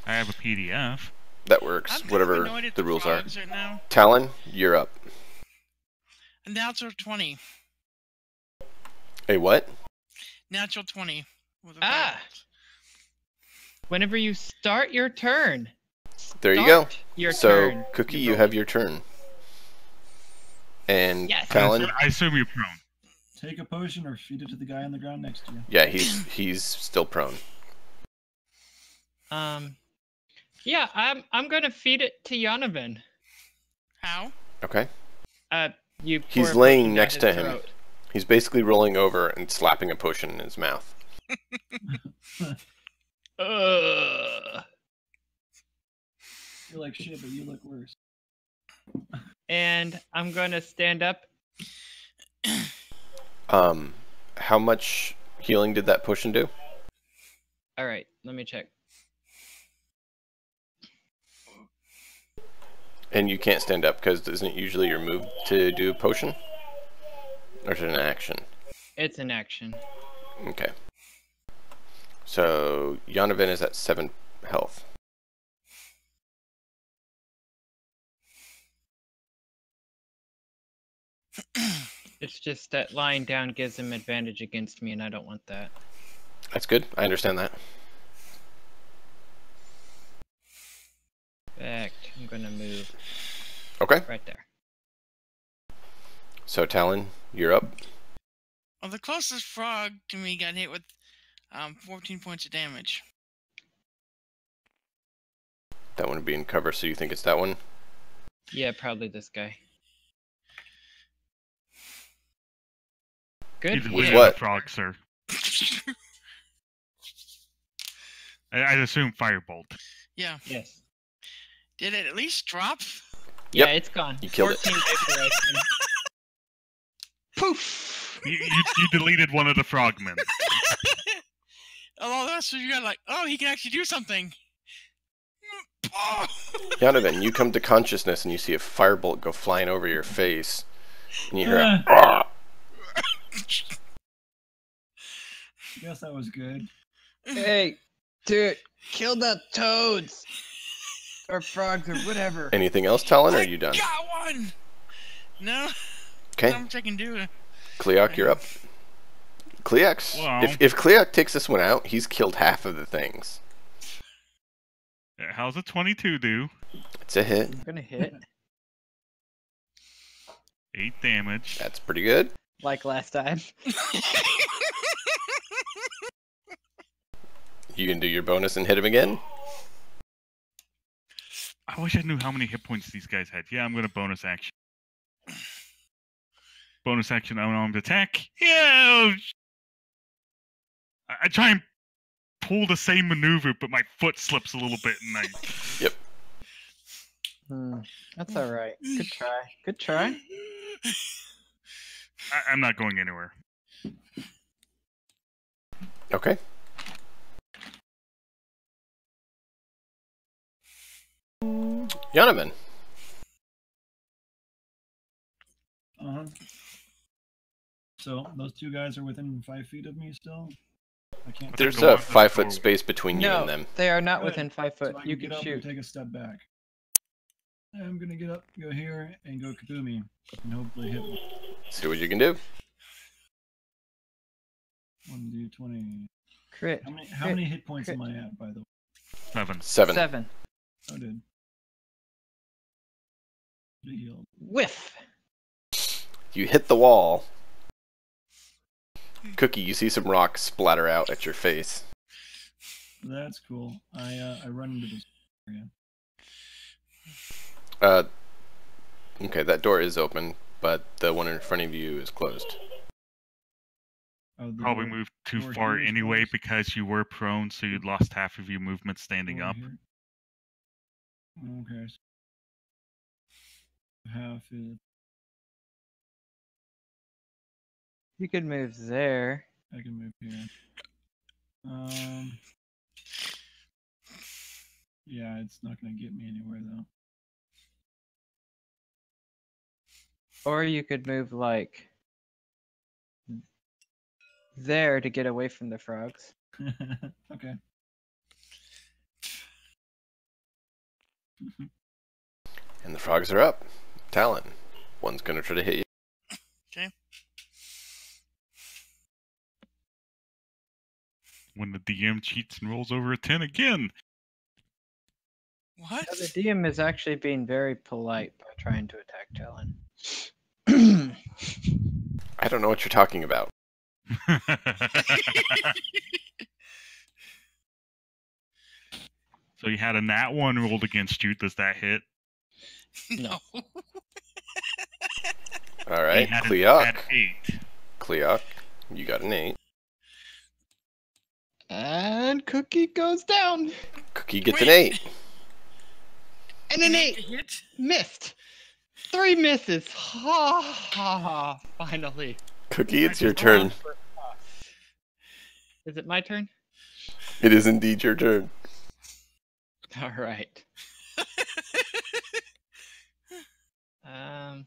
I have a PDF. That works. I'm kind of Whatever annoyed at the rules are. frogs right now. Talon, you're up. Natural 20. A what? Natural 20. With a Ah! frogs. Whenever you start your turn. There you go. Start Your So, turn. Cookie, You you roll have it. your turn. And Yes. Talon, I assume you're prone. Take a potion or feed it to the guy on the ground next to you. yeah, he's still prone. Yeah, I'm gonna feed it to Yonovan. How? Okay. You. He's pour a laying potion down next his to him. throat. He's basically rolling over and slapping a potion in his mouth. You're like shit, but you look worse. And I'm gonna stand up. How much healing did that potion do? All right, let me check. And you can't stand up because isn't it usually your move to do a potion? Or is it an action? It's an action. Okay. So, Yonovan is at 7 health. It's just that lying down gives him advantage against me, and I don't want that. That's good. I understand that. In fact, I'm gonna move Okay. right there. So Talon, you're up. Well, the closest frog to me got hit with 14 points of damage. That one would be in cover, so you think it's that one? Yeah, probably this guy. Good. He's With a what? frog, sir. I'd assume firebolt. Yeah. Yes. Did it at least drop? Yeah, Yep. it's gone. You killed it. 14 vaporization. Poof! You deleted one of the frogmen. Although that's what you got like, oh, he can actually do something. Oh. Donovan, you come to consciousness and you see a firebolt go flying over your face. And you hear a... Guess that was good. Hey, dude, kill the toads! Or frogs or whatever. Anything else, Talon, or are I you done? got one. No. Okay. How much I can do? Cleoc, you're up. Cleoc, Well. if Cleoc takes this one out, he's killed half of the things. How's a 22 do? It's a hit. I'm gonna hit. 8 damage. That's pretty good. Like last time. You can do your bonus and hit him again. I wish I knew how many hit points these guys had. Yeah, I'm going to bonus action. Bonus action, unarmed attack. Yeah! I try and pull the same maneuver, but my foot slips a little bit, and That's alright. Good try. Good try. I'm not going anywhere. Okay. Donovan. So those two guys are within 5 feet of me still. I can't. There's Go a on. 5-foot space between you No, and them. they are not Good. within 5 foot. So I You can can get up shoot. and take a step back. I'm gonna get up, go here, and go kaboomy, and hopefully hit one. See what you can do. 1d20. Crit. How many hit points am I at, by the way? 7. 7. 7. Oh, dude. Be healed. Whiff. You hit the wall. Cookie, you see some rocks splatter out at your face. That's cool. I run into this area. Okay, that door is open, but the one in front of you is closed. Oh, the Probably door- moved too door far here is anyway closed? because you were prone, so you'd lost half of your movement standing door up. here. Okay. So half is. You could move there. I can move here. Yeah, it's not gonna get me anywhere though. Or you could move like there to get away from the frogs. Okay. And the frogs are up. Talon. One's gonna try to hit you. Okay. When the DM cheats and rolls over a 10 again. What? The DM is actually being very polite by trying to attack Talon. I don't know what you're talking about. So you had a nat 1 rolled against you. Does that hit? No. Alright, You had Cleoc. 8. Cleoc, you got an 8. And Cookie goes down. Cookie gets an 8. And an 8. Hit? Missed. 3 misses. Ha ha ha. Finally. Cookie, it's your turn. Is it my turn? It is indeed your turn. All right. Um.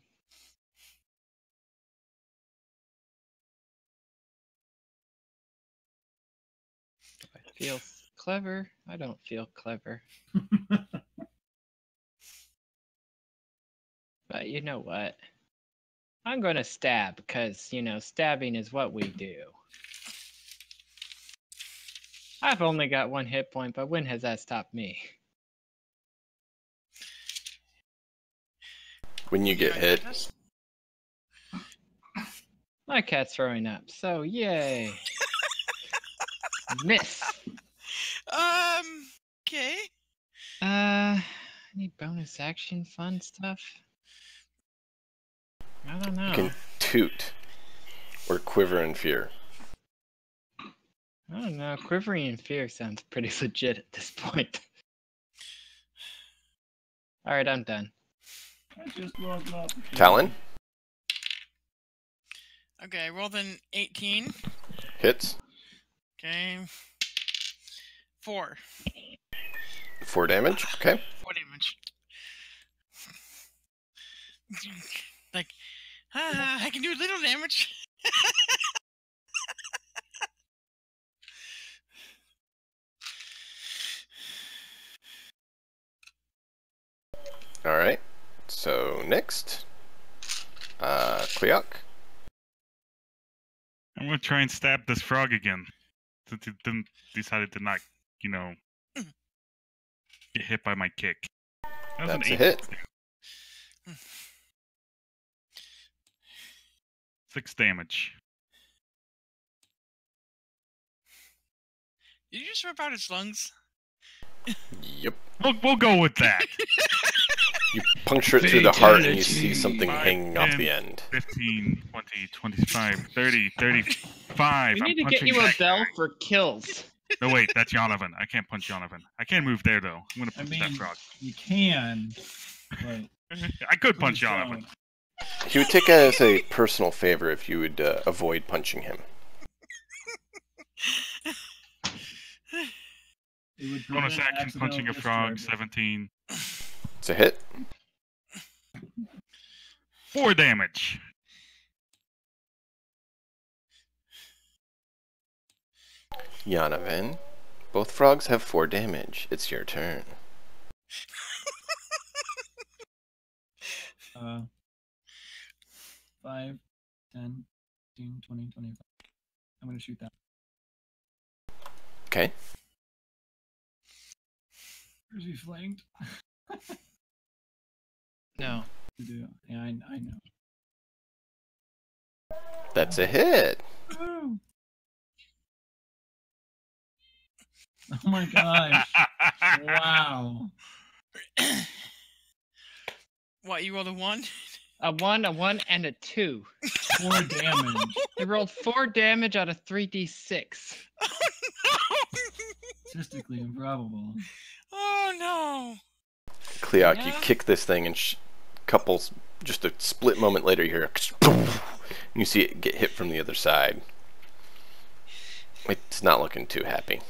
Do I feel clever? I don't feel clever. But you know what? I'm going to stab because, you know, stabbing is what we do. I've only got 1 hit point, but when has that stopped me? When you get hit. My cat's throwing up, so yay. Miss. Okay. Any bonus action fun stuff? I don't know. You can toot or quiver in fear. I don't know. Quivering in fear sounds pretty legit at this point. Alright, I'm done. I just logged up. Talon Okay, I rolled an 18. hits. Okay. 4. 4 damage. Okay. 4 damage. Like, I can do little damage. All right. So next, Cleoc. I'm gonna try and stab this frog again. Since it didn't decided to not, you know, get hit by my kick. That was That's an a 8. hit. 6 damage. Did you just rip out his lungs? Yep. We'll go with that. You puncture it through the heart and you Fatality. see something 5, hanging off 10, the end. 15, 20, 25, 30, 35. We I'm need to get punching you a that bell guy. for kills. No, wait, that's Yonovan. I can't punch Yonovan. I can't move there, though. I'm gonna I punch mean, that frog. you can, but I could punch please Yonovan. don't. He would take it as a personal favor if you would avoid punching him. It would Bonus prevent action, punching a frog, accidental 17. It's a hit. 4 damage. Yonovan. Both frogs have 4 damage. It's your turn. 5, 10, 15, 20, 25. I'm gonna shoot that. Okay. Is he flanked? No. Yeah, I know. That's a hit. Woo! Oh my gosh! Wow. What, you rolled a 1? A 1, and a 2. 4 damage. He rolled 4 damage out of 3d6. Oh no! Statistically improbable. Oh no! Cleoc, you Yeah. kick this thing and couples, just a split moment later you hear and you see it get hit from the other side. It's not looking too happy.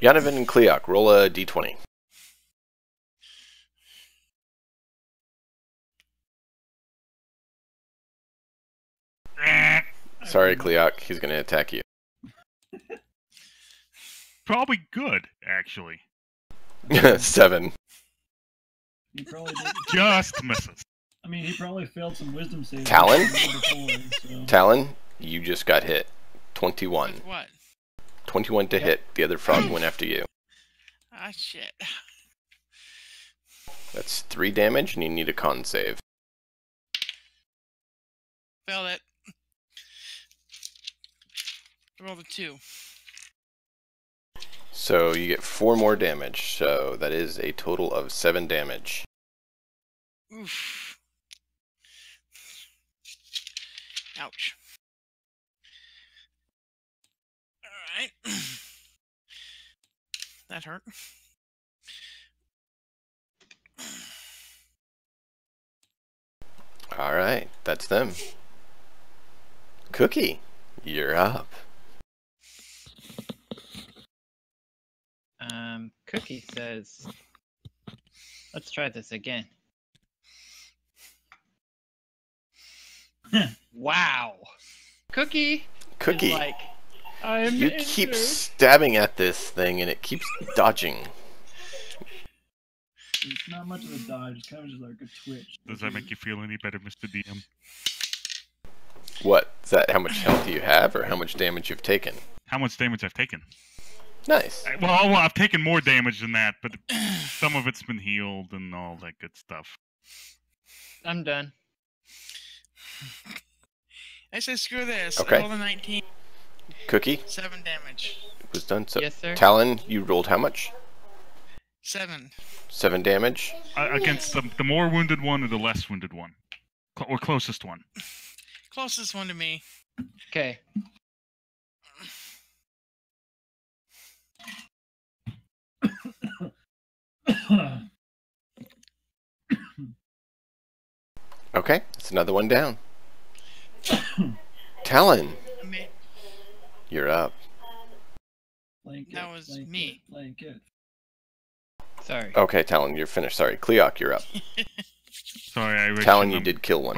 Yonovan and Cleoc, roll a d20. Sorry, Cleoc, he's going to attack you. Probably good, actually. 7. He probably did. Just misses. I mean, he probably failed some wisdom saves. Talon? Before, so. Talon, you just got hit. 21. With what? 21 to Yep. hit. The other frog went after you. Ah, shit. That's 3 damage, and you need a con save. Failed it. Rolled a 2. So you get 4 more damage, so that is a total of 7 damage. Oof. Ouch. Alright. That hurt. Alright, that's them. Cookie, you're up. Cookie says, let's try this again. Wow. Cookie Cookie. is like I'm You keep stabbing at this thing, and it keeps dodging. It's not much of a dodge. It's kind of just like a twitch. Does that make you feel any better, Mr. DM? What? Is that how much health you have, or how much damage you've taken? How much damage I've taken? Nice. Well, I've taken more damage than that, but some of it's been healed and all that good stuff. I'm done. I said screw this. Okay. I rolled a 19. Cookie 7 damage. was done. So, Yes, sir. Talon, you rolled how much? 7. 7 damage. Against the more wounded one or the less wounded one? Or closest one? Closest one to me. Okay. Okay, that's another one down. Talon, you're up. That was me. Blanket. Sorry. Okay, Talon, you're finished. Sorry, Cleoc, you're up. Sorry, I Talon, you did kill one.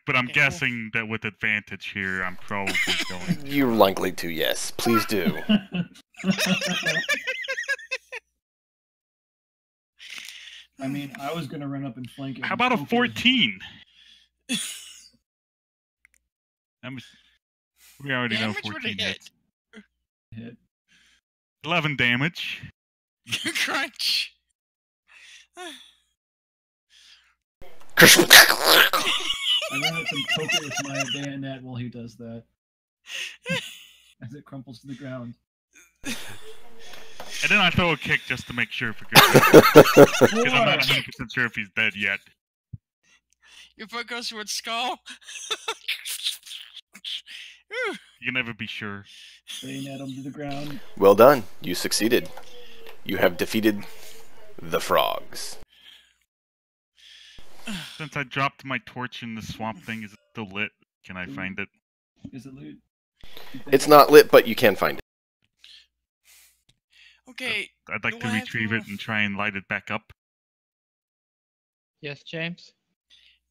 But I'm guessing that with advantage here, I'm probably going. You're likely to, yes. Please do. I mean, I was gonna run up and flank it. How about a 14? We already know Damage would 14 have hits. Hit. 11 damage. Crunch. I'm gonna have to poke it with my bayonet while he does that. As it crumples to the ground. And then I throw a kick just to make sure for good. Because I'm not 100% sure if he's dead yet. Your foot goes towards skull. You can never be sure. Bayonet him to the ground. Well done. You succeeded. You have defeated the frogs. Since I dropped my torch in the swamp thing, is it still lit? Can I find it? Is it loot? It's not lit, but you can find it. Okay. I'd like Do to I have retrieve to- it and try and light it back up. Yes, James?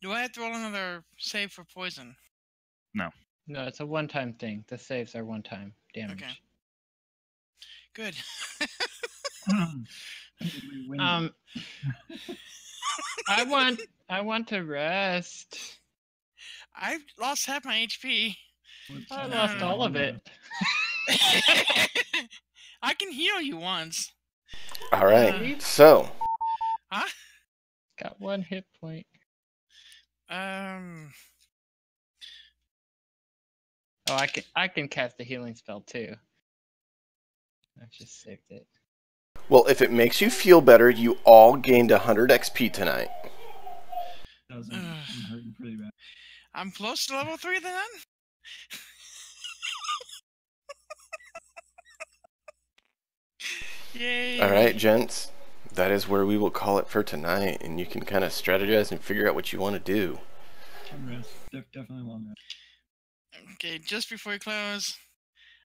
Do I have to roll another save for poison? No, it's a one-time thing. The saves are one-time damage. Okay. Good. We win. I want to rest. I've lost half my HP. I lost all of it. I can heal you once. All right. So, Huh? Got 1 hit point. Oh, I can cast a healing spell too. I just saved it. well, if it makes you feel better, you all gained 100 XP tonight. I'm hurting pretty bad. I'm close to level 3 then? Yay. All right, gents. That is where we will call it for tonight, and you can kind of strategize and figure out what you want to do. Long rest. Definitely long rest. Okay, just before we close,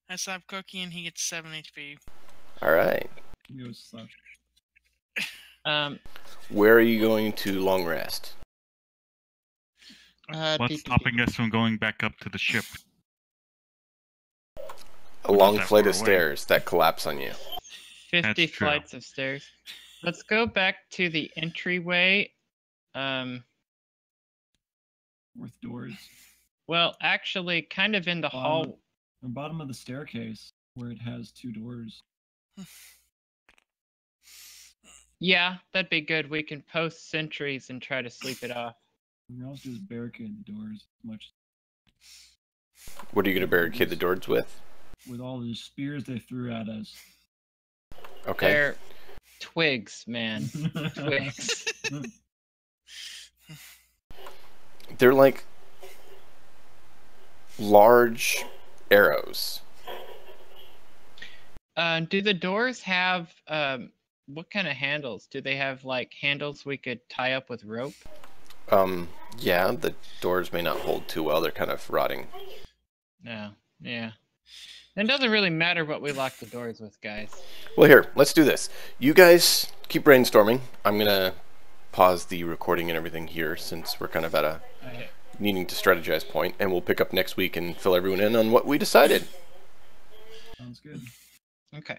I slap Cookie and he gets 7 HP. All right. He goes slap. Where are you going to long rest? What's stopping us from going back up to the ship? A long that flight far of away. stairs that collapse on you. 50 That's true. flights of stairs. Let's go back to the entryway. With doors. Well, actually, kind of in the hall. The bottom of the staircase, where it has 2 doors. Yeah, that'd be good. We can post sentries and try to sleep it off. We can also just barricade the doors as much What are you going to barricade the doors with? with all the spears they threw at us. Okay. They're twigs, man. Twigs. They're like large arrows. Do the doors have what kind of handles? Do they have like handles we could tie up with rope? Yeah, the doors may not hold too well. They're kind of rotting. No. Yeah. It doesn't really matter what we lock the doors with, guys. Well, here, let's do this. You guys keep brainstorming. I'm going to pause the recording and everything here since we're kind of at a needing to strategize point, and we'll pick up next week and fill everyone in on what we decided. Sounds good. Okay.